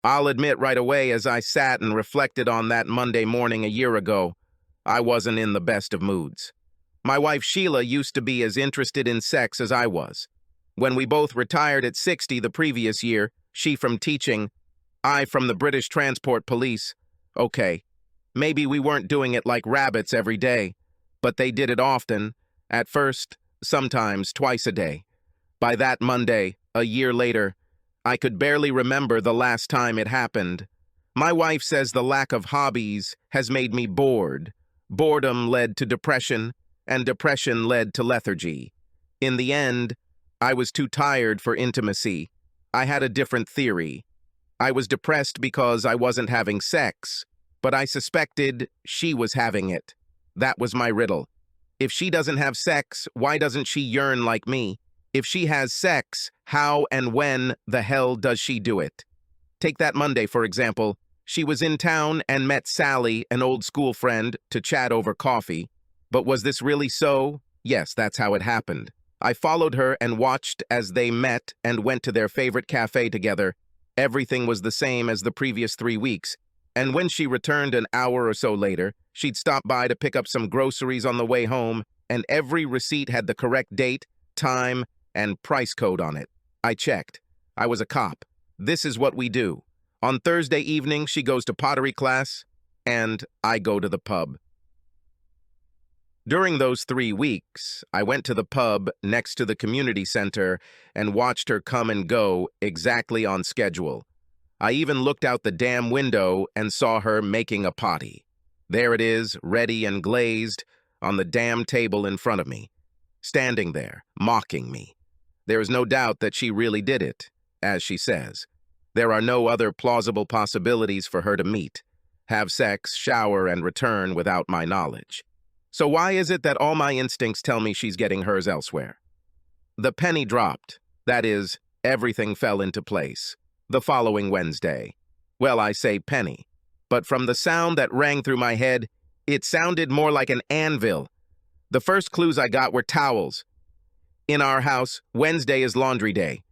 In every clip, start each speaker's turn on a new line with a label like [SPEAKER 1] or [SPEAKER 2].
[SPEAKER 1] I'll admit right away, as I sat and reflected on that Monday morning a year ago, I wasn't in the best of moods. My wife Sheila used to be as interested in sex as I was. When we both retired at 60 the previous year, she from teaching, I from the British Transport Police. Okay, maybe we weren't doing it like rabbits every day, but they did it often, at first, sometimes twice a day. By that Monday, a year later, I could barely remember the last time it happened. My wife says the lack of hobbies has made me bored. Boredom led to depression, and depression led to lethargy. In the end, I was too tired for intimacy. I had a different theory. I was depressed because I wasn't having sex, but I suspected she was having it. That was my riddle. If she doesn't have sex, why doesn't she yearn like me? If she has sex, how and when the hell does she do it? Take that Monday, for example. She was in town and met Sally, an old school friend, to chat over coffee. But was this really so? Yes, that's how it happened. I followed her and watched as they met and went to their favorite cafe together. Everything was the same as the previous 3 weeks. And when she returned an hour or so later, she'd stop by to pick up some groceries on the way home, and every receipt had the correct date, time, and price code on it. I checked. I was a cop. This is what we do. On Thursday evening, she goes to pottery class, and I go to the pub. During those 3 weeks, I went to the pub next to the community center and watched her come and go exactly on schedule. I even looked out the damn window and saw her making a potty. There it is, ready and glazed, on the damn table in front of me, standing there, mocking me. There is no doubt that she really did it, as she says. There are no other plausible possibilities for her to meet, have sex, shower, and return without my knowledge. So why is it that all my instincts tell me she's getting hers elsewhere? The penny dropped. That is, everything fell into place. The following Wednesday. Well, I say penny, but from the sound that rang through my head, it sounded more like an anvil. The first clues I got were towels. In our house, Wednesday is laundry day.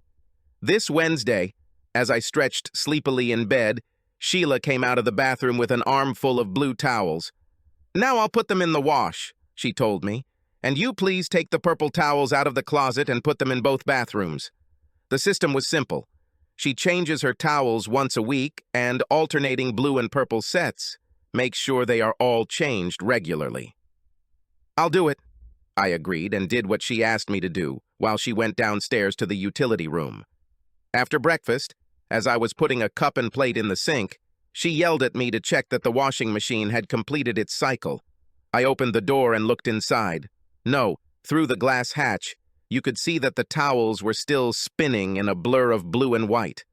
[SPEAKER 1] This Wednesday, as I stretched sleepily in bed, Sheila came out of the bathroom with an armful of blue towels. "Now I'll put them in the wash," she told me, "and you please take the purple towels out of the closet and put them in both bathrooms." The system was simple. She changes her towels once a week and, alternating blue and purple sets, makes sure they are all changed regularly. "I'll do it," I agreed and did what she asked me to do while she went downstairs to the utility room. After breakfast, as I was putting a cup and plate in the sink, she yelled at me to check that the washing machine had completed its cycle. I opened the door and looked inside. No, through the glass hatch, you could see that the towels were still spinning in a blur of blue and white.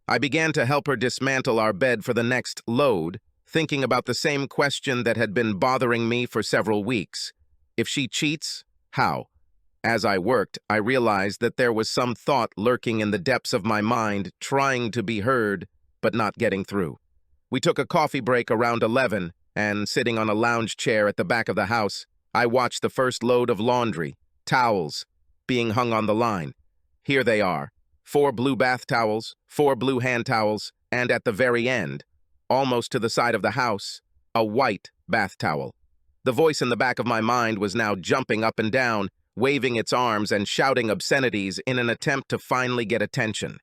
[SPEAKER 1] I began to help her dismantle our bed for the next load, thinking about the same question that had been bothering me for several weeks. If she cheats, how? As I worked, I realized that there was some thought lurking in the depths of my mind, trying to be heard, but not getting through. We took a coffee break around 11, and sitting on a lounge chair at the back of the house, I watched the first load of laundry, towels, being hung on the line. Here they are, 4 blue bath towels, 4 blue hand towels, and at the very end, almost to the side of the house, a white bath towel. The voice in the back of my mind was now jumping up and down, waving its arms and shouting obscenities in an attempt to finally get attention.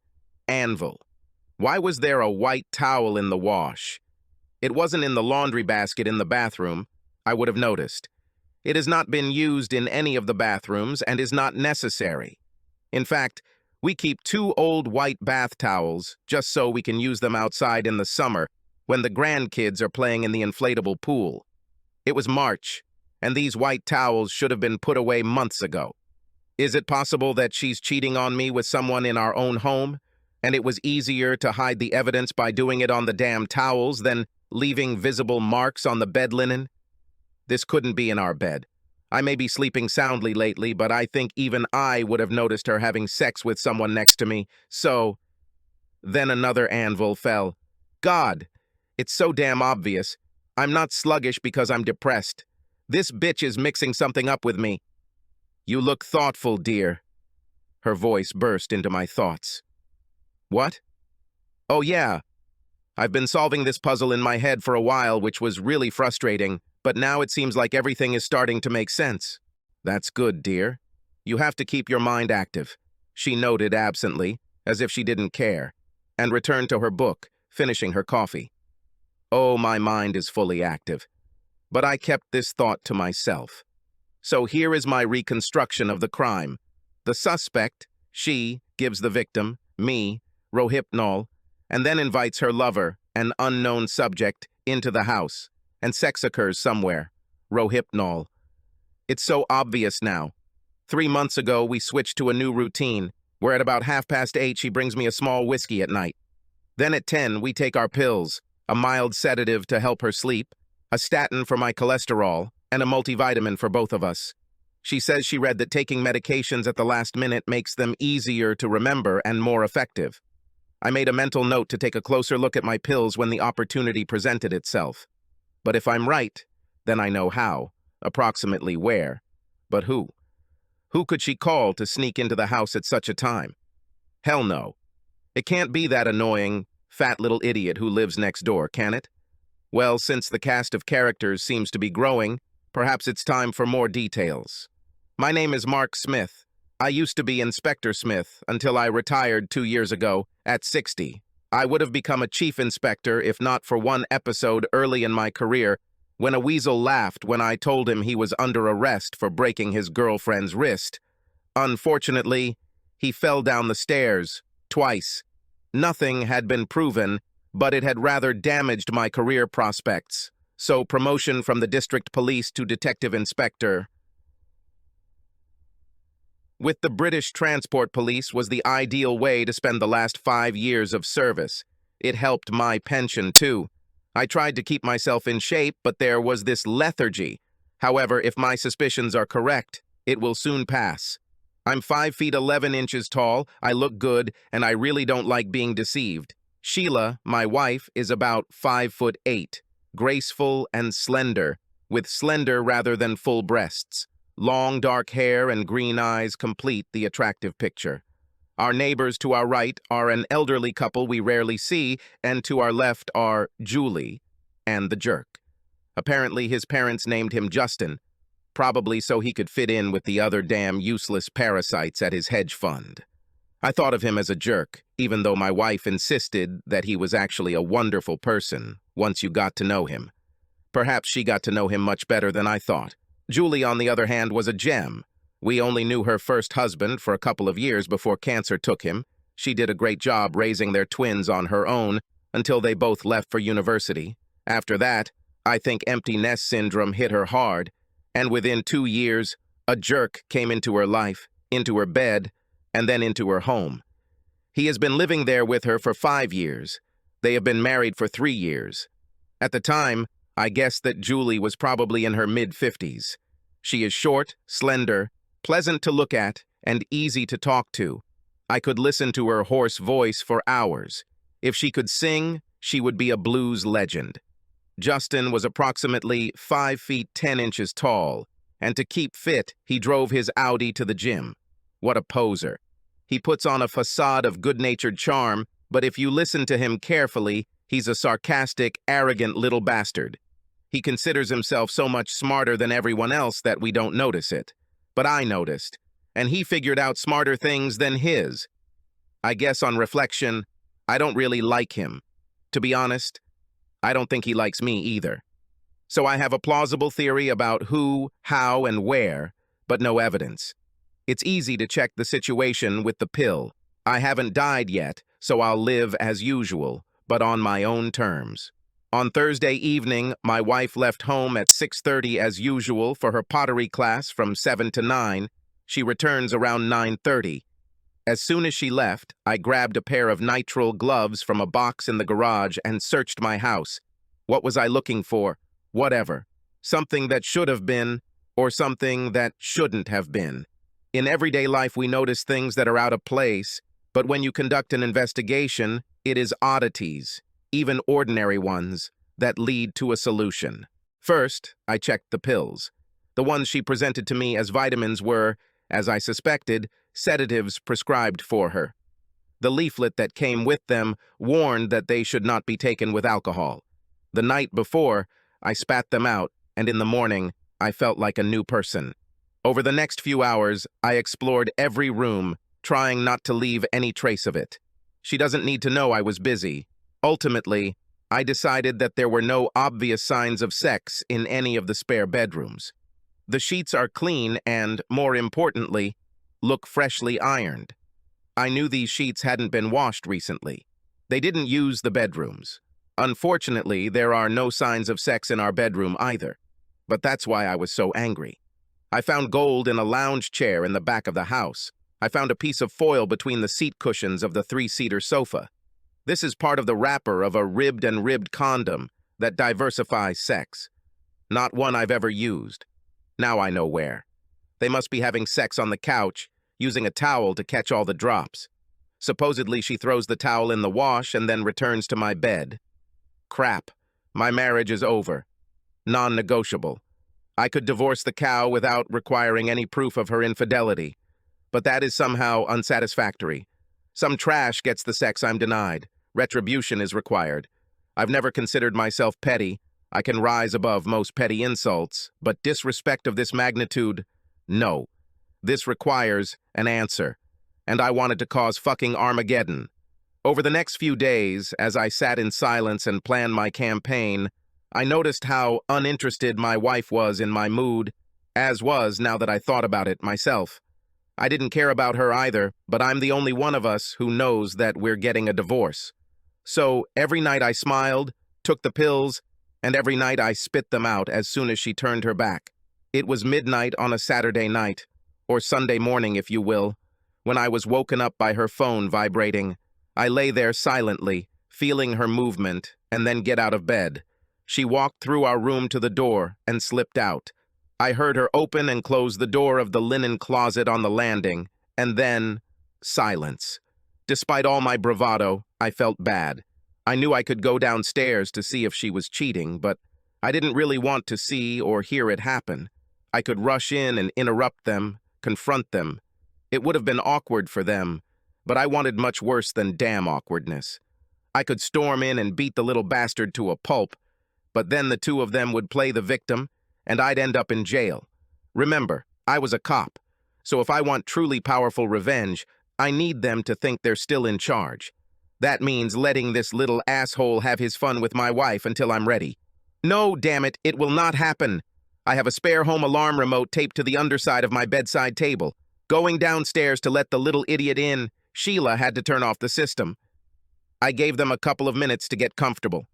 [SPEAKER 1] Anvil. Why was there a white towel in the wash? It wasn't in the laundry basket in the bathroom. I would have noticed. It has not been used in any of the bathrooms and is not necessary. In fact, we keep 2 old white bath towels just so we can use them outside in the summer when the grandkids are playing in the inflatable pool. It was March, and these white towels should have been put away months ago. Is it possible that she's cheating on me with someone in our own home, and it was easier to hide the evidence by doing it on the damn towels than leaving visible marks on the bed linen? This couldn't be in our bed. I may be sleeping soundly lately, but I think even I would have noticed her having sex with someone next to me, so... Then another anvil fell. God, it's so damn obvious. I'm not sluggish because I'm depressed. This bitch is mixing something up with me. You look thoughtful, dear. Her voice burst into my thoughts. What? Oh yeah, I've been solving this puzzle in my head for a while, which was really frustrating, but now it seems like everything is starting to make sense. That's good, dear. You have to keep your mind active, she noted absently, as if she didn't care, and returned to her book, finishing her coffee. Oh, my mind is fully active. But I kept this thought to myself. So here is my reconstruction of the crime. The suspect, she, gives the victim, me, Rohypnol, and then invites her lover, an unknown subject, into the house, and sex occurs somewhere. Rohypnol. It's so obvious now. 3 months ago, we switched to a new routine, where at about 8:30 she brings me a small whiskey at night. Then at 10, we take our pills, a mild sedative to help her sleep, a statin for my cholesterol, and a multivitamin for both of us. She says she read that taking medications at the last minute makes them easier to remember and more effective. I made a mental note to take a closer look at my pills when the opportunity presented itself. But if I'm right, then I know how, approximately where. But who? Who could she call to sneak into the house at such a time? Hell no. It can't be that annoying, fat little idiot who lives next door, can it? Well, since the cast of characters seems to be growing, perhaps it's time for more details. My name is Mark Smith. I used to be Inspector Smith until I retired 2 years ago, at 60. I would have become a chief inspector if not for one episode early in my career when a weasel laughed when I told him he was under arrest for breaking his girlfriend's wrist. Unfortunately, he fell down the stairs, twice. Nothing had been proven, but it had rather damaged my career prospects, so promotion from the district police to detective inspector with the British Transport Police was the ideal way to spend the last 5 years of service. It helped my pension, too. I tried to keep myself in shape, but there was this lethargy. However, if my suspicions are correct, it will soon pass. I'm 5 feet 11 inches tall, I look good, and I really don't like being deceived. Sheila, my wife, is about 5'8", graceful and slender, with slender rather than full breasts. Long dark hair and green eyes complete the attractive picture. Our neighbors to our right are an elderly couple we rarely see, and to our left are Julie and the jerk. Apparently his parents named him Justin, probably so he could fit in with the other damn useless parasites at his hedge fund. I thought of him as a jerk, even though my wife insisted that he was actually a wonderful person once you got to know him. Perhaps she got to know him much better than I thought. Julie, on the other hand, was a gem. We only knew her first husband for a couple of years before cancer took him. She did a great job raising their twins on her own until they both left for university. After that, I think empty nest syndrome hit her hard, and within 2 years, a jerk came into her life, into her bed, and then into her home. He has been living there with her for 5 years. They have been married for 3 years. At the time, I guessed that Julie was probably in her mid-50s. She is short, slender, pleasant to look at, and easy to talk to. I could listen to her hoarse voice for hours. If she could sing, she would be a blues legend. Justin was approximately 5 feet 10 inches tall, and to keep fit, he drove his Audi to the gym. What a poser. He puts on a facade of good-natured charm, but if you listen to him carefully, he's a sarcastic, arrogant little bastard. He considers himself so much smarter than everyone else that we don't notice it. But I noticed, and he figured out smarter things than his. I guess on reflection, I don't really like him. To be honest, I don't think he likes me either. So I have a plausible theory about who, how, and where, but no evidence. It's easy to check the situation with the pill. I haven't died yet, so I'll live as usual, but on my own terms. On Thursday evening, my wife left home at 6:30 as usual for her pottery class from 7 to 9. She returns around 9:30. As soon as she left, I grabbed a pair of nitrile gloves from a box in the garage and searched my house. What was I looking for? Whatever. Something that should have been, or something that shouldn't have been. In everyday life, we notice things that are out of place, but when you conduct an investigation, it is oddities, even ordinary ones, that lead to a solution. First, I checked the pills. The ones she presented to me as vitamins were, as I suspected, sedatives prescribed for her. The leaflet that came with them warned that they should not be taken with alcohol. The night before, I spat them out, and in the morning, I felt like a new person. Over the next few hours, I explored every room, trying not to leave any trace of it. She doesn't need to know I was busy. Ultimately, I decided that there were no obvious signs of sex in any of the spare bedrooms. The sheets are clean and, more importantly, look freshly ironed. I knew these sheets hadn't been washed recently. They didn't use the bedrooms. Unfortunately, there are no signs of sex in our bedroom either. But that's why I was so angry. I found gold in a lounge chair in the back of the house. I found a piece of foil between the seat cushions of the three-seater sofa. This is part of the wrapper of a ribbed and ribbed condom that diversifies sex. Not one I've ever used. Now I know where. They must be having sex on the couch, using a towel to catch all the drops. Supposedly she throws the towel in the wash and then returns to my bed. Crap. My marriage is over. Non-negotiable. I could divorce the cow without requiring any proof of her infidelity. But that is somehow unsatisfactory. Some trash gets the sex I'm denied. Retribution is required. I've never considered myself petty. I can rise above most petty insults, but disrespect of this magnitude, no. This requires an answer, and I wanted to cause fucking Armageddon. Over the next few days, as I sat in silence and planned my campaign, I noticed how uninterested my wife was in my mood, as was, now that I thought about it, myself. I didn't care about her either, but I'm the only one of us who knows that we're getting a divorce. So every night I smiled, took the pills, and every night I spit them out as soon as she turned her back. It was midnight on a Saturday night, or Sunday morning if you will, when I was woken up by her phone vibrating. I lay there silently, feeling her movement, and then get out of bed. She walked through our room to the door and slipped out. I heard her open and close the door of the linen closet on the landing, and then silence. Despite all my bravado, I felt bad. I knew I could go downstairs to see if she was cheating, but I didn't really want to see or hear it happen. I could rush in and interrupt them, confront them. It would have been awkward for them, but I wanted much worse than damn awkwardness. I could storm in and beat the little bastard to a pulp, but then the two of them would play the victim, and I'd end up in jail. Remember, I was a cop, so if I want truly powerful revenge, I need them to think they're still in charge. That means letting this little asshole have his fun with my wife until I'm ready. No, damn it, it will not happen. I have a spare home alarm remote taped to the underside of my bedside table. Going downstairs to let the little idiot in, Sheila had to turn off the system. I gave them a couple of minutes to get comfortable.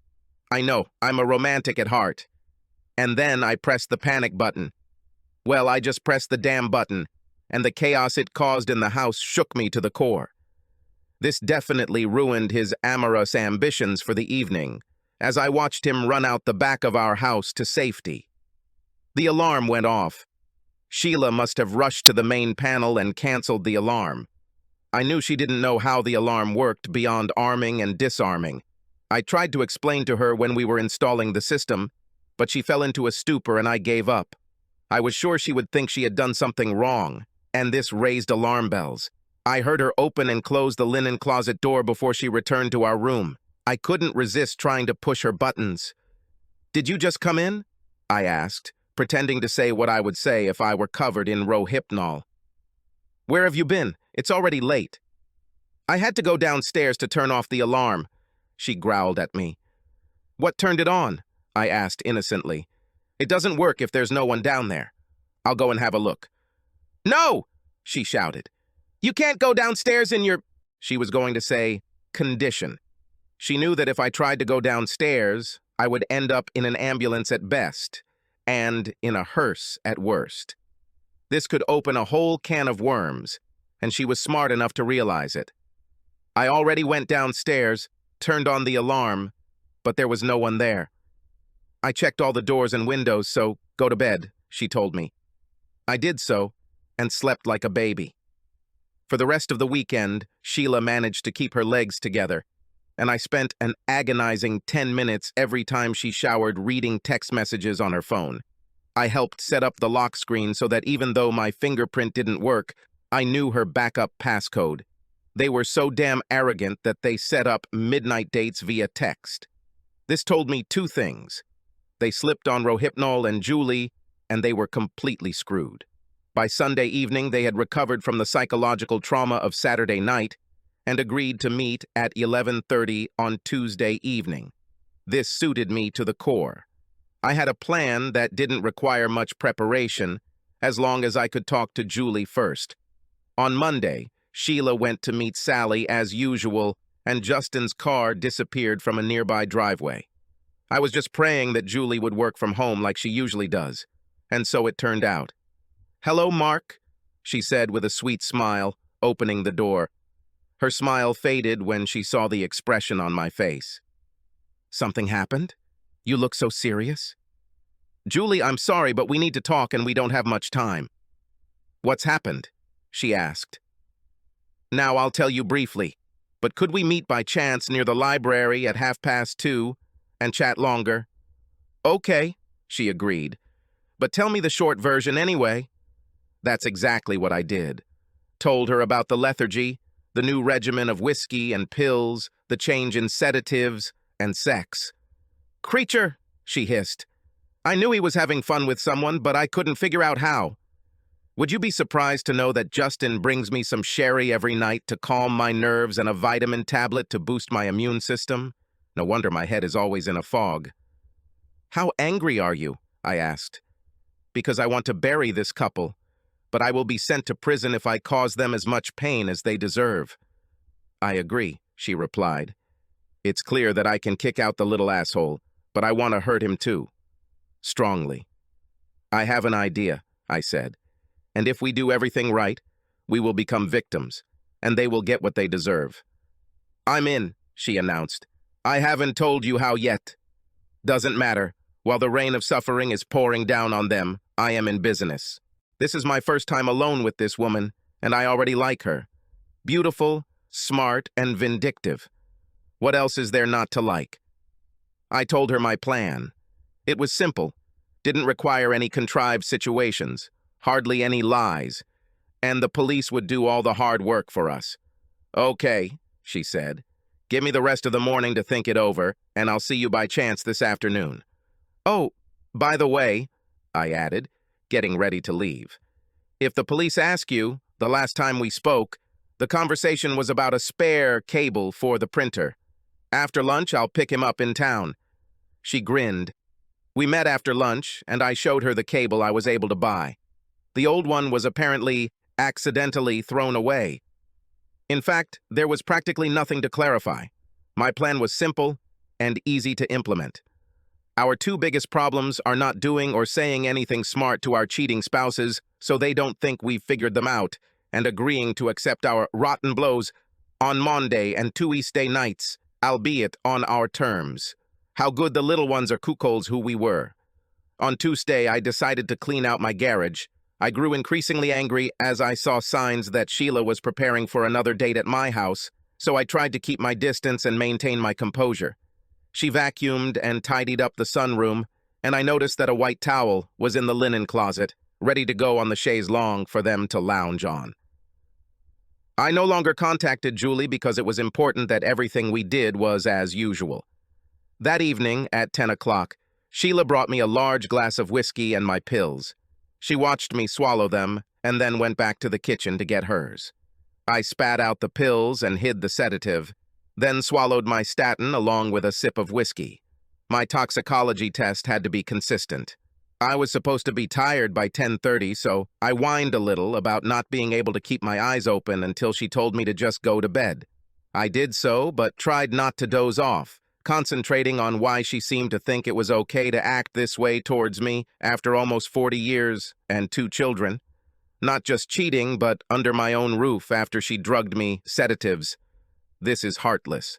[SPEAKER 1] I know, I'm a romantic at heart. And then I pressed the panic button. Well, I just pressed the damn button, and the chaos it caused in the house shook me to the core. This definitely ruined his amorous ambitions for the evening, as I watched him run out the back of our house to safety. The alarm went off. Sheila must have rushed to the main panel and canceled the alarm. I knew she didn't know how the alarm worked beyond arming and disarming. I tried to explain to her when we were installing the system, but she fell into a stupor and I gave up. I was sure she would think she had done something wrong, and this raised alarm bells. I heard her open and close the linen closet door before she returned to our room. I couldn't resist trying to push her buttons. "Did you just come in?" I asked, pretending to say what I would say if I were covered in Rohypnol. "Where have you been? It's already late." "I had to go downstairs to turn off the alarm," she growled at me. "What turned it on?" I asked innocently. "It doesn't work if there's no one down there." "I'll go and have a look." "No!" she shouted. "You can't go downstairs in your—" She was going to say, condition. She knew that if I tried to go downstairs, I would end up in an ambulance at best, and in a hearse at worst. This could open a whole can of worms, and she was smart enough to realize it. I already went downstairs, turned on the alarm, but there was no one there. "I checked all the doors and windows, so go to bed," she told me. I did so, and slept like a baby. For the rest of the weekend, Sheila managed to keep her legs together, and I spent an agonizing 10 minutes every time she showered reading text messages on her phone. I helped set up the lock screen so that even though my fingerprint didn't work, I knew her backup passcode. They were so damn arrogant that they set up midnight dates via text. This told me two things. They slipped on Rohypnol and Julie, and they were completely screwed. By Sunday evening, they had recovered from the psychological trauma of Saturday night and agreed to meet at 11:30 on Tuesday evening. This suited me to the core. I had a plan that didn't require much preparation, as long as I could talk to Julie first. On Monday, Sheila went to meet Sally as usual, and Justin's car disappeared from a nearby driveway. I was just praying that Julie would work from home like she usually does, and so it turned out. "Hello, Mark," she said with a sweet smile, opening the door. Her smile faded when she saw the expression on my face. "Something happened? You look so serious." "Julie, I'm sorry, but we need to talk and we don't have much time." "What's happened?" she asked. "Now, I'll tell you briefly, but could we meet by chance near the library at 2:30 and chat longer?" "Okay," she agreed, "but tell me the short version anyway." That's exactly what I did. Told her about the lethargy, the new regimen of whiskey and pills, the change in sedatives, and sex. "Creature," she hissed. "I knew he was having fun with someone, but I couldn't figure out how. Would you be surprised to know that Justin brings me some sherry every night to calm my nerves and a vitamin tablet to boost my immune system? No wonder my head is always in a fog." "How angry are you?" I asked. "Because I want to bury this couple, but I will be sent to prison if I cause them as much pain as they deserve." "I agree," she replied. "It's clear that I can kick out the little asshole, but I want to hurt him too. Strongly." "I have an idea," I said. "And if we do everything right, we will become victims, and they will get what they deserve." "I'm in," she announced. "I haven't told you how yet." "Doesn't matter. While the rain of suffering is pouring down on them, I am in business. This is my first time alone with this woman, and I already like her. Beautiful, smart, and vindictive. What else is there not to like?" I told her my plan. It was simple, didn't require any contrived situations, hardly any lies, and the police would do all the hard work for us. "Okay," she said. "Give me the rest of the morning to think it over, and I'll see you by chance this afternoon. Oh, by the way," I added, getting ready to leave, "if the police ask you, the last time we spoke, the conversation was about a spare cable for the printer. After lunch, I'll pick him up in town." She grinned. We met after lunch, and I showed her the cable I was able to buy. The old one was apparently accidentally thrown away. In fact, there was practically nothing to clarify. My plan was simple and easy to implement. Our two biggest problems are not doing or saying anything smart to our cheating spouses so they don't think we've figured them out, and agreeing to accept our rotten blows on Monday and Tuesday nights, albeit on our terms. How good the little ones are cuckolds who we were. On Tuesday, I decided to clean out my garage. I grew increasingly angry as I saw signs that Sheila was preparing for another date at my house, so I tried to keep my distance and maintain my composure. She vacuumed and tidied up the sunroom, and I noticed that a white towel was in the linen closet, ready to go on the chaise longue for them to lounge on. I no longer contacted Julie because it was important that everything we did was as usual. That evening, at 10 o'clock, Sheila brought me a large glass of whiskey and my pills. She watched me swallow them and then went back to the kitchen to get hers. I spat out the pills and hid the sedative, then swallowed my statin along with a sip of whiskey. My toxicology test had to be consistent. I was supposed to be tired by 10:30, so I whined a little about not being able to keep my eyes open until she told me to just go to bed. I did so, but tried not to doze off, concentrating on why she seemed to think it was okay to act this way towards me after almost 40 years and 2 children. Not just cheating, but under my own roof after she drugged me sedatives. This is heartless.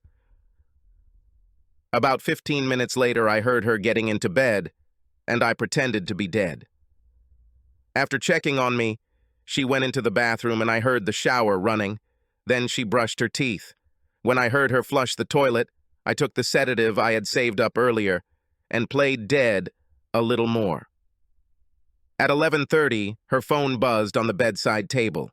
[SPEAKER 1] About 15 minutes later, I heard her getting into bed, and I pretended to be dead. After checking on me, she went into the bathroom and I heard the shower running. Then she brushed her teeth. When I heard her flush the toilet, I took the sedative I had saved up earlier and played dead a little more. At 11:30, her phone buzzed on the bedside table.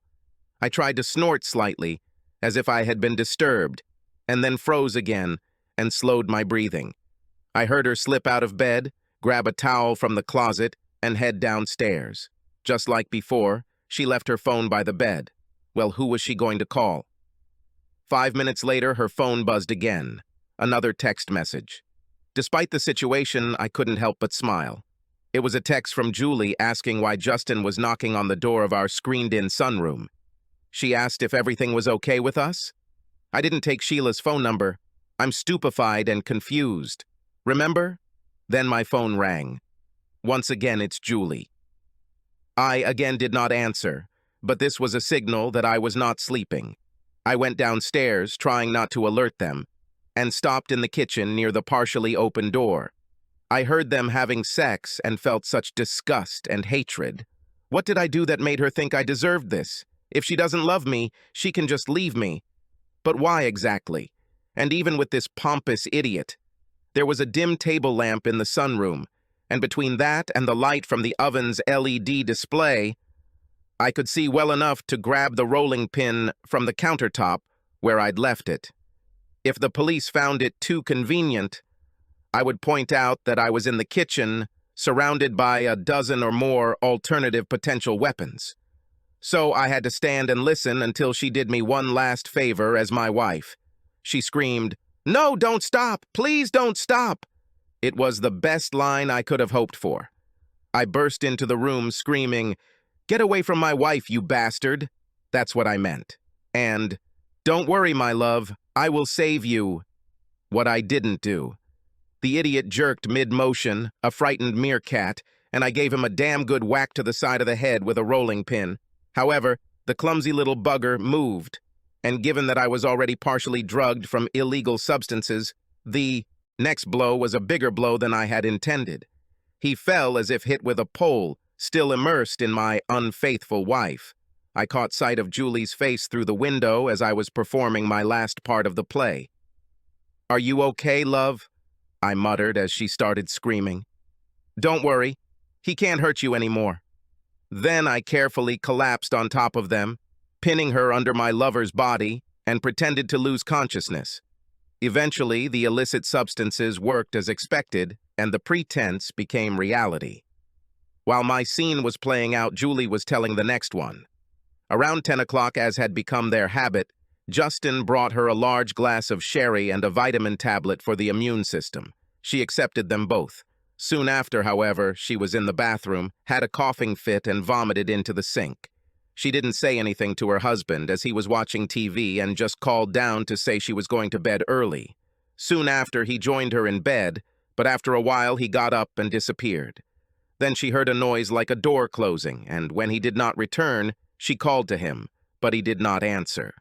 [SPEAKER 1] I tried to snort slightly, as if I had been disturbed, and then froze again and slowed my breathing. I heard her slip out of bed, grab a towel from the closet, and head downstairs. Just like before, she left her phone by the bed. Well, who was she going to call? 5 minutes later, her phone buzzed again. Another text message. Despite the situation, I couldn't help but smile. It was a text from Julie asking why Justin was knocking on the door of our screened-in sunroom. She asked if everything was okay with us. I didn't take Sheila's phone number. I'm stupefied and confused. Remember? Then my phone rang. Once again, it's Julie. I again did not answer, but this was a signal that I was not sleeping. I went downstairs, trying not to alert them, and stopped in the kitchen near the partially open door. I heard them having sex and felt such disgust and hatred. What did I do that made her think I deserved this? If she doesn't love me, she can just leave me. But why exactly? And even with this pompous idiot? There was a dim table lamp in the sunroom, and between that and the light from the oven's LED display, I could see well enough to grab the rolling pin from the countertop where I'd left it. If the police found it too convenient, I would point out that I was in the kitchen, surrounded by a dozen or more alternative potential weapons. So I had to stand and listen until she did me one last favor as my wife. She screamed, "No, don't stop! Please don't stop!" It was the best line I could have hoped for. I burst into the room screaming, "Get away from my wife, you bastard!" That's what I meant. And, "Don't worry, my love, I will save you." What I didn't do. The idiot jerked mid-motion, a frightened meerkat, and I gave him a damn good whack to the side of the head with a rolling pin. However, the clumsy little bugger moved, and given that I was already partially drugged from illegal substances, the next blow was a bigger blow than I had intended. He fell as if hit with a pole, still immersed in my unfaithful wife. I caught sight of Julie's face through the window as I was performing my last part of the play. "Are you okay, love?" I muttered as she started screaming. "Don't worry, he can't hurt you anymore." Then I carefully collapsed on top of them, pinning her under my lover's body, and pretended to lose consciousness. Eventually, the illicit substances worked as expected, and the pretense became reality. While my scene was playing out, Julie was telling the next one. Around 10 o'clock, as had become their habit, Justin brought her a large glass of sherry and a vitamin tablet for the immune system. She accepted them both. Soon after, however, she was in the bathroom, had a coughing fit, and vomited into the sink. She didn't say anything to her husband as he was watching TV and just called down to say she was going to bed early. Soon after, he joined her in bed, but after a while he got up and disappeared. Then she heard a noise like a door closing, and when he did not return, she called to him, but he did not answer.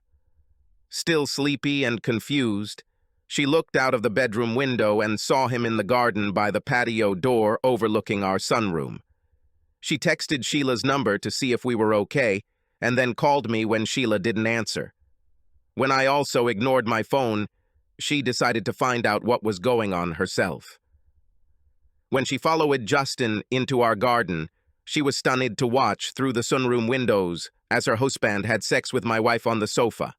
[SPEAKER 1] Still sleepy and confused, she looked out of the bedroom window and saw him in the garden by the patio door overlooking our sunroom. She texted Sheila's number to see if we were okay, and then called me when Sheila didn't answer. When I also ignored my phone, she decided to find out what was going on herself. When she followed Justin into our garden, she was stunned to watch through the sunroom windows as her husband had sex with my wife on the sofa.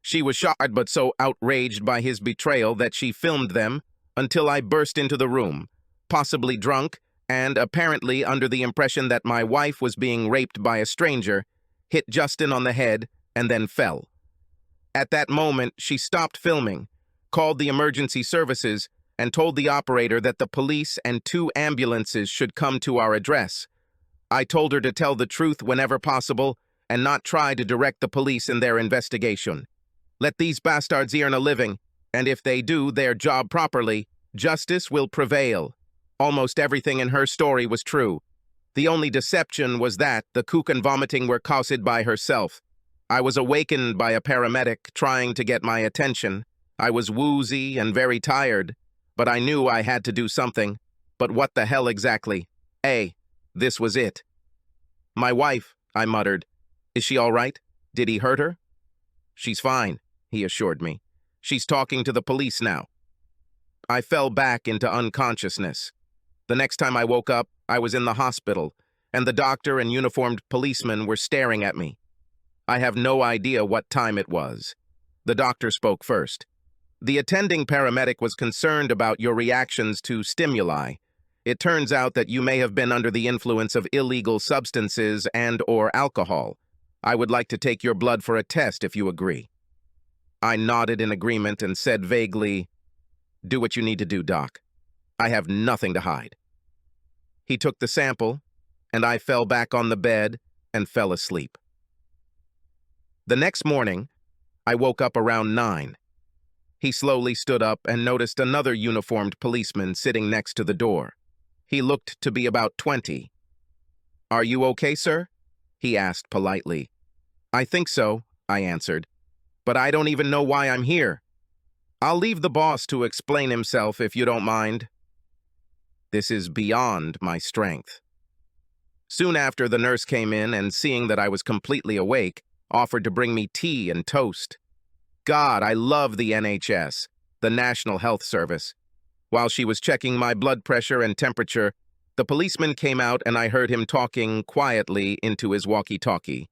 [SPEAKER 1] She was shocked but so outraged by his betrayal that she filmed them until I burst into the room, possibly drunk and apparently under the impression that my wife was being raped by a stranger, hit Justin on the head and then fell. At that moment, she stopped filming, called the emergency services, and told the operator that the police and 2 ambulances should come to our address. I told her to tell the truth whenever possible and not try to direct the police in their investigation. Let these bastards earn a living, and if they do their job properly, justice will prevail. Almost everything in her story was true. The only deception was that the kook and vomiting were caused by herself. I was awakened by a paramedic trying to get my attention. I was woozy and very tired, but I knew I had to do something. But what the hell exactly? This was it. "My wife," I muttered. "Is she all right? Did he hurt her?" "She's fine," he assured me. "She's talking to the police now." I fell back into unconsciousness. The next time I woke up, I was in the hospital, and the doctor and uniformed policeman were staring at me. I have no idea what time it was. The doctor spoke first. The attending paramedic was concerned about your reactions to stimuli. It turns out that you may have been under the influence of illegal substances and/or alcohol. I would like to take your blood for a test if you agree. I nodded in agreement and said vaguely, "Do what you need to do, Doc. I have nothing to hide." He took the sample, and I fell back on the bed and fell asleep. The next morning, I woke up around 9. He slowly stood up and noticed another uniformed policeman sitting next to the door. He looked to be about 20. "Are you okay, sir?" he asked politely. "I think so," I answered. "But I don't even know why I'm here." "I'll leave the boss to explain himself if you don't mind." This is beyond my strength. Soon after, the nurse came in and, seeing that I was completely awake, offered to bring me tea and toast. God, I love the NHS, the National Health Service. While she was checking my blood pressure and temperature, the policeman came out and I heard him talking quietly into his walkie-talkie.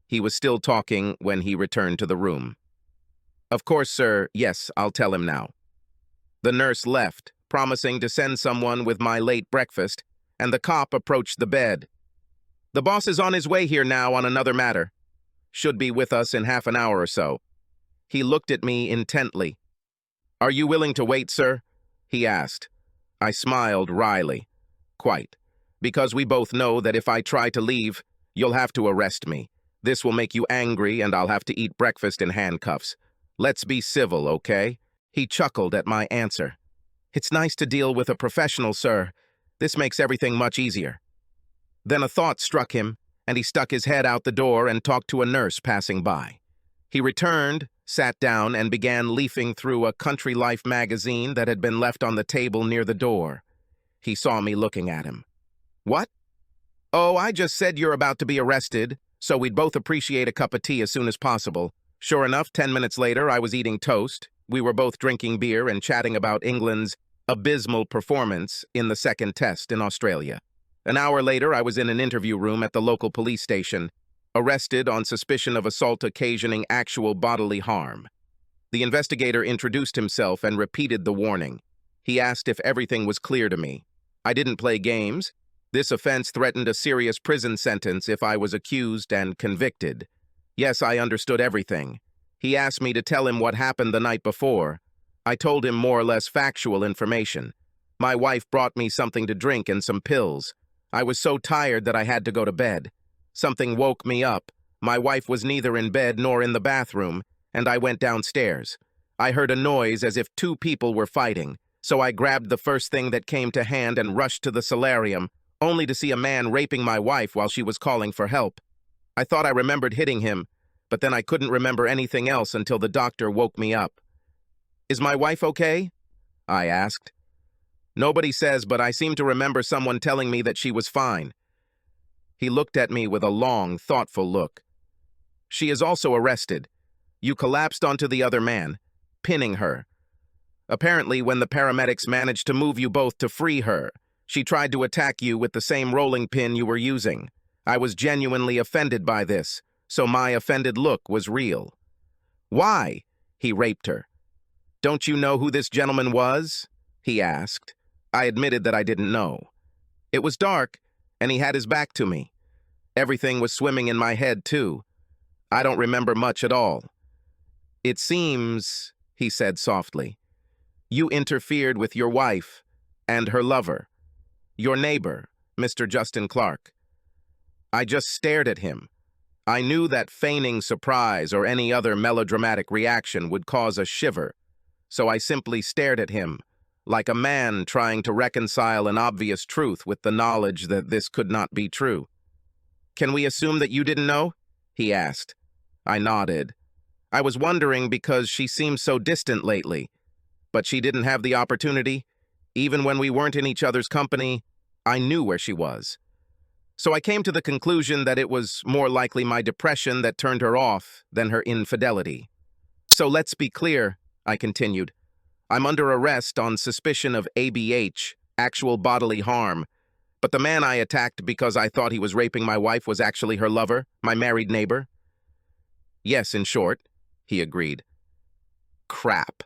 [SPEAKER 1] He was still talking when he returned to the room. "Of course, sir. Yes, I'll tell him now." The nurse left, promising to send someone with my late breakfast, and the cop approached the bed. "The boss is on his way here now on another matter. Should be with us in half an hour or so." He looked at me intently. "Are you willing to wait, sir?" he asked. I smiled wryly. "Quite. Because we both know that if I try to leave, you'll have to arrest me. This will make you angry and I'll have to eat breakfast in handcuffs. Let's be civil, okay?" He chuckled at my answer. "It's nice to deal with a professional, sir. This makes everything much easier." Then a thought struck him, and he stuck his head out the door and talked to a nurse passing by. He returned, sat down, and began leafing through a Country Life magazine that had been left on the table near the door. He saw me looking at him. "What?" "Oh, I just said you're about to be arrested, so we'd both appreciate a cup of tea as soon as possible." Sure enough, 10 minutes later, I was eating toast. We were both drinking beer and chatting about England's abysmal performance in the second test in Australia. An hour later, I was in an interview room at the local police station, arrested on suspicion of assault occasioning actual bodily harm. The investigator introduced himself and repeated the warning. He asked if everything was clear to me. I didn't play games. This offense threatened a serious prison sentence if I was accused and convicted. Yes, I understood everything. He asked me to tell him what happened the night before. I told him more or less factual information. My wife brought me something to drink and some pills. I was so tired that I had to go to bed. Something woke me up. My wife was neither in bed nor in the bathroom, and I went downstairs. I heard a noise as if two people were fighting, so I grabbed the first thing that came to hand and rushed to the solarium, only to see a man raping my wife while she was calling for help. I thought I remembered hitting him, but then I couldn't remember anything else until the doctor woke me up. "Is my wife okay?" I asked. "Nobody says, but I seem to remember someone telling me that she was fine." He looked at me with a long, thoughtful look. "She is also arrested. You collapsed onto the other man, pinning her. Apparently, when the paramedics managed to move you both to free her, she tried to attack you with the same rolling pin you were using. I was genuinely offended by this, so my offended look was real." "Why?" He raped her. "Don't you know who this gentleman was?" he asked. I admitted that I didn't know. It was dark, and he had his back to me. Everything was swimming in my head, too. I don't remember much at all. "It seems," he said softly, "you interfered with your wife and her lover, your neighbor, Mr. Justin Clark." I just stared at him. I knew that feigning surprise or any other melodramatic reaction would cause a shiver, so I simply stared at him, like a man trying to reconcile an obvious truth with the knowledge that this could not be true. "Can we assume that you didn't know?" he asked. I nodded. I was wondering because she seemed so distant lately, but she didn't have the opportunity. Even when we weren't in each other's company, I knew where she was. So I came to the conclusion that it was more likely my depression that turned her off than her infidelity. "So let's be clear," I continued. "I'm under arrest on suspicion of ABH, actual bodily harm, but the man I attacked because I thought he was raping my wife was actually her lover, my married neighbor." Yes, in short, he agreed. Crap.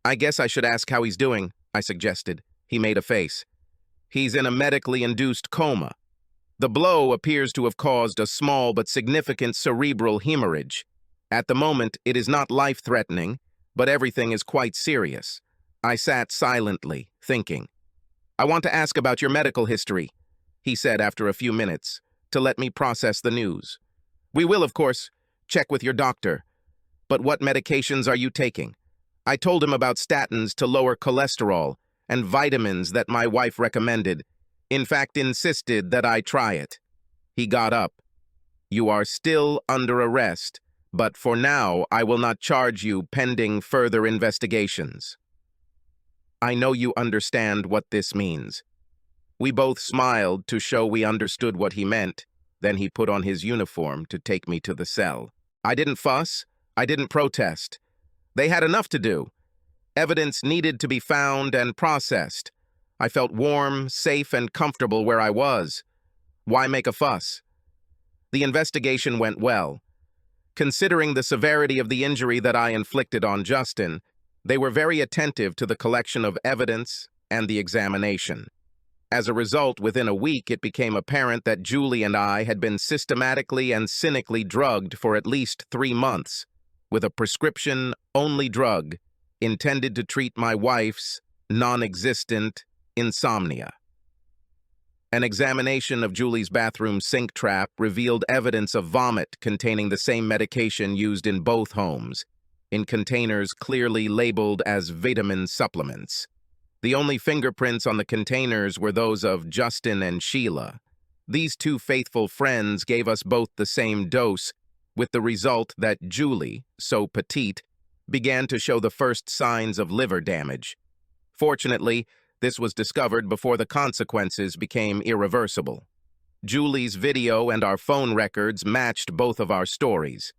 [SPEAKER 1] I guess I should ask how he's doing, I suggested. He made a face. He's in a medically induced coma. The blow appears to have caused a small but significant cerebral hemorrhage. At the moment, it is not life-threatening, but everything is quite serious. I sat silently, thinking. I want to ask about your medical history, he said after a few minutes, to let me process the news. We will, of course, check with your doctor. But what medications are you taking? I told him about statins to lower cholesterol and vitamins that my wife recommended. In fact, insisted that I try it. He got up. You are still under arrest, but for now I will not charge you pending further investigations. I know you understand what this means. We both smiled to show we understood what he meant. Then he put on his uniform to take me to the cell. I didn't fuss. I didn't protest. They had enough to do. Evidence needed to be found and processed. I felt warm, safe, and comfortable where I was. Why make a fuss? The investigation went well. Considering the severity of the injury that I inflicted on Justin, they were very attentive to the collection of evidence and the examination. As a result, within a week, it became apparent that Julie and I had been systematically and cynically drugged for at least 3 months, with a prescription-only drug intended to treat my wife's non-existent insomnia. An examination of Julie's bathroom sink trap revealed evidence of vomit containing the same medication used in both homes, in containers clearly labeled as vitamin supplements. The only fingerprints on the containers were those of Justin and Sheila. These two faithful friends gave us both the same dose, with the result that Julie, so petite, began to show the first signs of liver damage. Fortunately, this was discovered before the consequences became irreversible. Julie's video and our phone records matched both of our stories.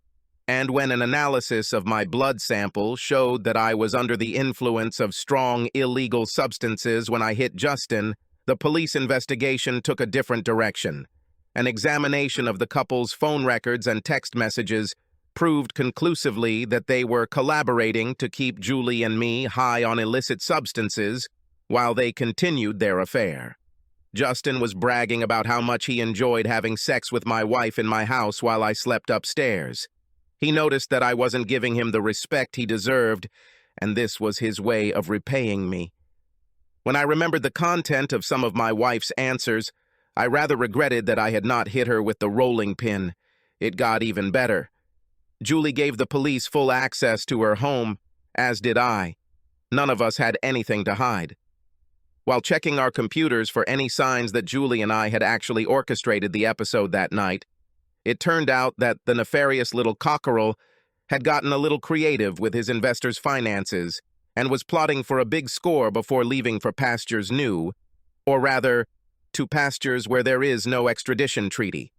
[SPEAKER 1] And when an analysis of my blood sample showed that I was under the influence of strong illegal substances when I hit Justin, the police investigation took a different direction. An examination of the couple's phone records and text messages proved conclusively that they were collaborating to keep Julie and me high on illicit substances while they continued their affair. Justin was bragging about how much he enjoyed having sex with my wife in my house while I slept upstairs. He noticed that I wasn't giving him the respect he deserved, and this was his way of repaying me. When I remembered the content of some of my wife's answers, I rather regretted that I had not hit her with the rolling pin. It got even better. Julie gave the police full access to her home, as did I. None of us had anything to hide. While checking our computers for any signs that Julie and I had actually orchestrated the episode that night, it turned out that the nefarious little cockerel had gotten a little creative with his investors' finances and was plotting for a big score before leaving for pastures new, or rather, to pastures where there is no extradition treaty.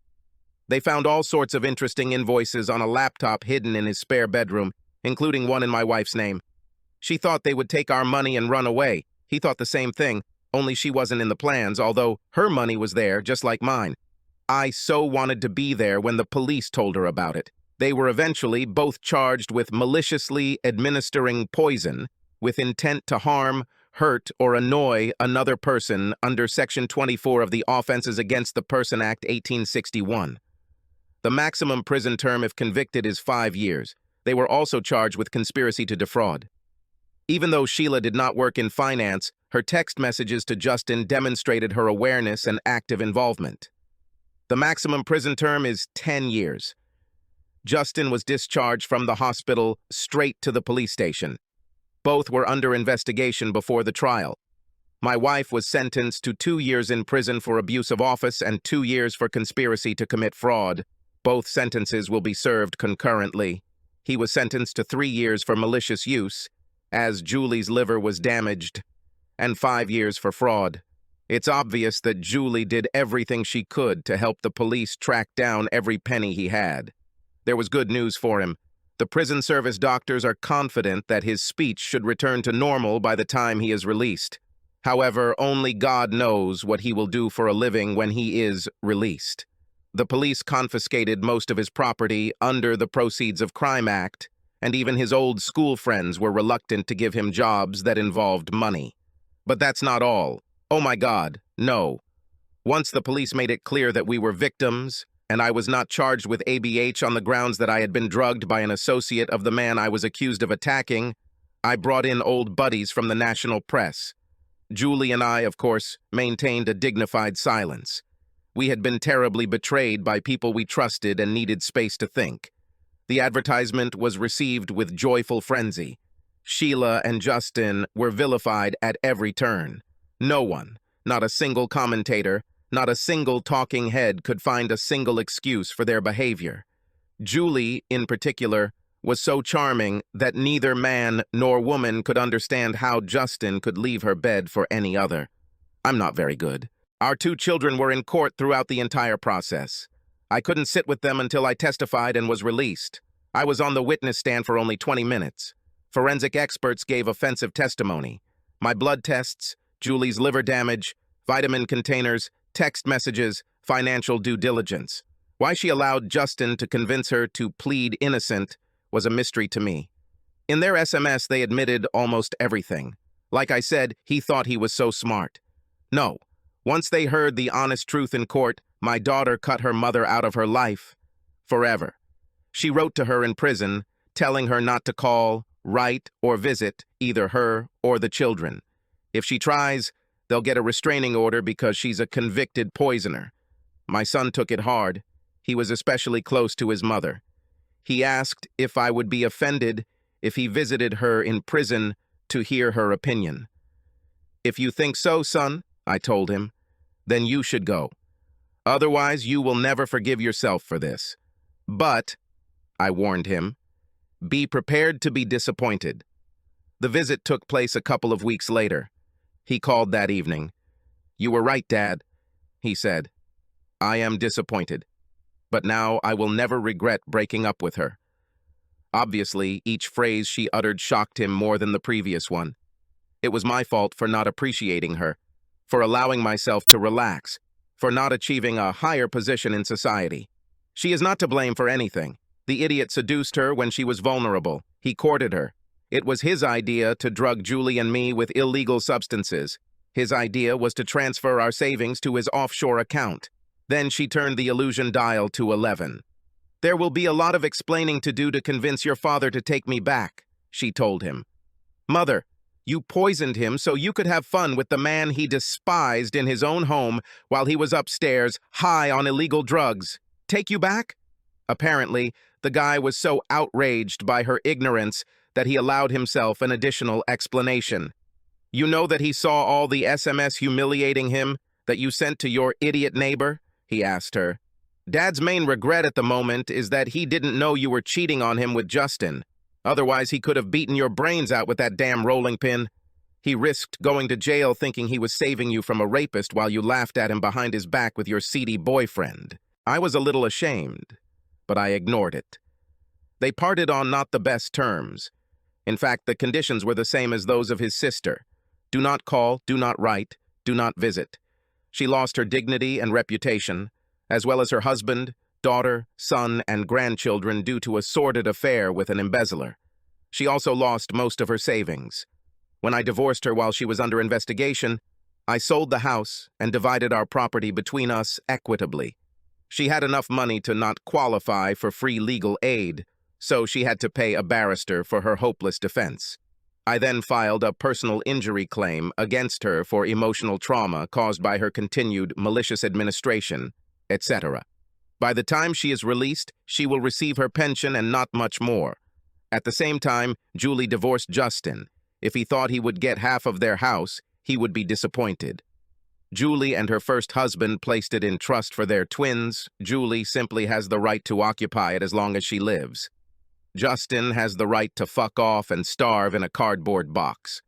[SPEAKER 1] They found all sorts of interesting invoices on a laptop hidden in his spare bedroom, including one in my wife's name. She thought they would take our money and run away. He thought the same thing, only she wasn't in the plans, although her money was there, just like mine. I so wanted to be there when the police told her about it. They were eventually both charged with maliciously administering poison with intent to harm, hurt, or annoy another person under Section 24 of the Offenses Against the Person Act 1861. The maximum prison term if convicted is 5 years. They were also charged with conspiracy to defraud. Even though Sheila did not work in finance, her text messages to Justin demonstrated her awareness and active involvement. The maximum prison term is 10 years. Justin was discharged from the hospital straight to the police station. Both were under investigation before the trial. My wife was sentenced to 2 years in prison for abuse of office and 2 years for conspiracy to commit fraud. Both sentences will be served concurrently. He was sentenced to 3 years for malicious use, as Julie's liver was damaged, and 5 years for fraud. It's obvious that Julie did everything she could to help the police track down every penny he had. There was good news for him. The prison service doctors are confident that his speech should return to normal by the time he is released. However, only God knows what he will do for a living when he is released. The police confiscated most of his property under the Proceeds of Crime Act, and even his old school friends were reluctant to give him jobs that involved money. But that's not all. Oh my God, no. Once the police made it clear that we were victims, and I was not charged with ABH on the grounds that I had been drugged by an associate of the man I was accused of attacking, I brought in old buddies from the national press. Julie and I, of course, maintained a dignified silence. We had been terribly betrayed by people we trusted and needed space to think. The advertisement was received with joyful frenzy. Sheila and Justin were vilified at every turn. No one, not a single commentator, not a single talking head could find a single excuse for their behavior. Julie, in particular, was so charming that neither man nor woman could understand how Justin could leave her bed for any other. I'm not very good. Our 2 children were in court throughout the entire process. I couldn't sit with them until I testified and was released. I was on the witness stand for only 20 minutes. Forensic experts gave offensive testimony. My blood tests, Julie's liver damage, vitamin containers, text messages, financial due diligence. Why she allowed Justin to convince her to plead innocent was a mystery to me. In their SMS, they admitted almost everything. Like I said, he thought he was so smart. No. Once they heard the honest truth in court, my daughter cut her mother out of her life forever. She wrote to her in prison, telling her not to call, write, or visit either her or the children. If she tries, they'll get a restraining order because she's a convicted poisoner. My son took it hard. He was especially close to his mother. He asked if I would be offended if he visited her in prison to hear her opinion. If you think so, son, I told him, then you should go. Otherwise, you will never forgive yourself for this. But, I warned him, be prepared to be disappointed. The visit took place a couple of weeks later. He called that evening. You were right, Dad, he said. I am disappointed. But now I will never regret breaking up with her. Obviously, each phrase she uttered shocked him more than the previous one. It was my fault for not appreciating her, for allowing myself to relax, for not achieving a higher position in society. She is not to blame for anything. The idiot seduced her when she was vulnerable. He courted her. It was his idea to drug Julie and me with illegal substances. His idea was to transfer our savings to his offshore account. Then she turned the illusion dial to 11. There will be a lot of explaining to do to convince your father to take me back, she told him. Mother, you poisoned him so you could have fun with the man he despised in his own home while he was upstairs, high on illegal drugs. Take you back? Apparently, the guy was so outraged by her ignorance that he allowed himself an additional explanation. You know that he saw all the SMS humiliating him that you sent to your idiot neighbor? He asked her. Dad's main regret at the moment is that he didn't know you were cheating on him with Justin. Otherwise, he could have beaten your brains out with that damn rolling pin. He risked going to jail thinking he was saving you from a rapist while you laughed at him behind his back with your seedy boyfriend. I was a little ashamed, but I ignored it. They parted on not the best terms. In fact, the conditions were the same as those of his sister. Do not call, do not write, do not visit. She lost her dignity and reputation, as well as her husband, daughter, son, and grandchildren due to a sordid affair with an embezzler. She also lost most of her savings. When I divorced her while she was under investigation, I sold the house and divided our property between us equitably. She had enough money to not qualify for free legal aid, so she had to pay a barrister for her hopeless defense. I then filed a personal injury claim against her for emotional trauma caused by her continued malicious administration, etc. By the time she is released, she will receive her pension and not much more. At the same time, Julie divorced Justin. If he thought he would get half of their house, he would be disappointed. Julie and her first husband placed it in trust for their twins. Julie simply has the right to occupy it as long as she lives. Justin has the right to fuck off and starve in a cardboard box.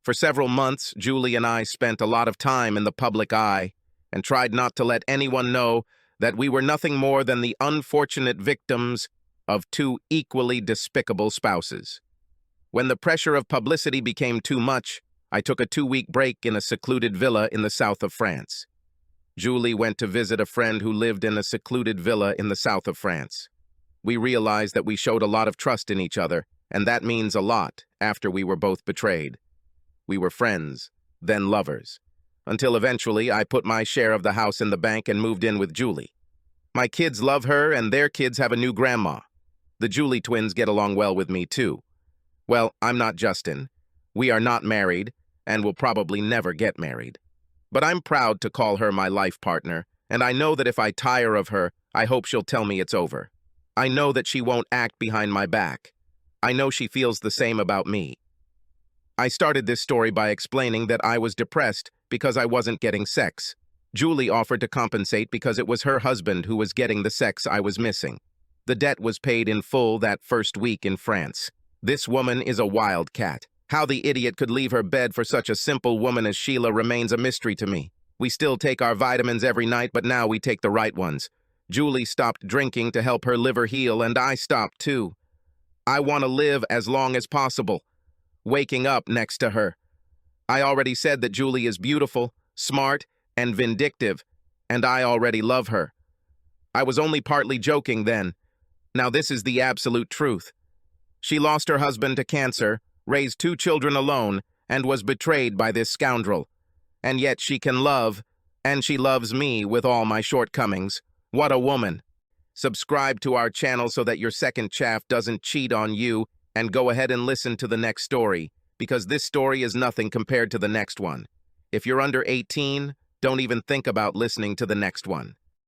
[SPEAKER 1] For several months, Julie and I spent a lot of time in the public eye and tried not to let anyone know that we were nothing more than the unfortunate victims of 2 equally despicable spouses. When the pressure of publicity became too much, I took a 2-week break in a secluded villa in the south of France. Julie went to visit a friend who lived in a secluded villa in the south of France. We realized that we showed a lot of trust in each other, and that means a lot after we were both betrayed. We were friends, then lovers, until eventually I put my share of the house in the bank and moved in with Julie. My kids love her, and their kids have a new grandma. The Julie twins get along well with me, too. Well, I'm not Justin. We are not married, and will probably never get married. But I'm proud to call her my life partner, and I know that if I tire of her, I hope she'll tell me it's over. I know that she won't act behind my back. I know she feels the same about me. I started this story by explaining that I was depressed because I wasn't getting sex. Julie offered to compensate because it was her husband who was getting the sex I was missing. The debt was paid in full that first week in France. This woman is a wildcat. How the idiot could leave her bed for such a simple woman as Sheila remains a mystery to me. We still take our vitamins every night, but now we take the right ones. Julie stopped drinking to help her liver heal, and I stopped too. I want to live as long as possible, waking up next to her. I already said that Julie is beautiful, smart, and vindictive, and I already love her. I was only partly joking then. Now this is the absolute truth. She lost her husband to cancer, raised 2 children alone, and was betrayed by this scoundrel. And yet she can love, and she loves me with all my shortcomings. What a woman. Subscribe to our channel so that your second chaff doesn't cheat on you, and go ahead and listen to the next story, because this story is nothing compared to the next one. If you're under 18, don't even think about listening to the next one.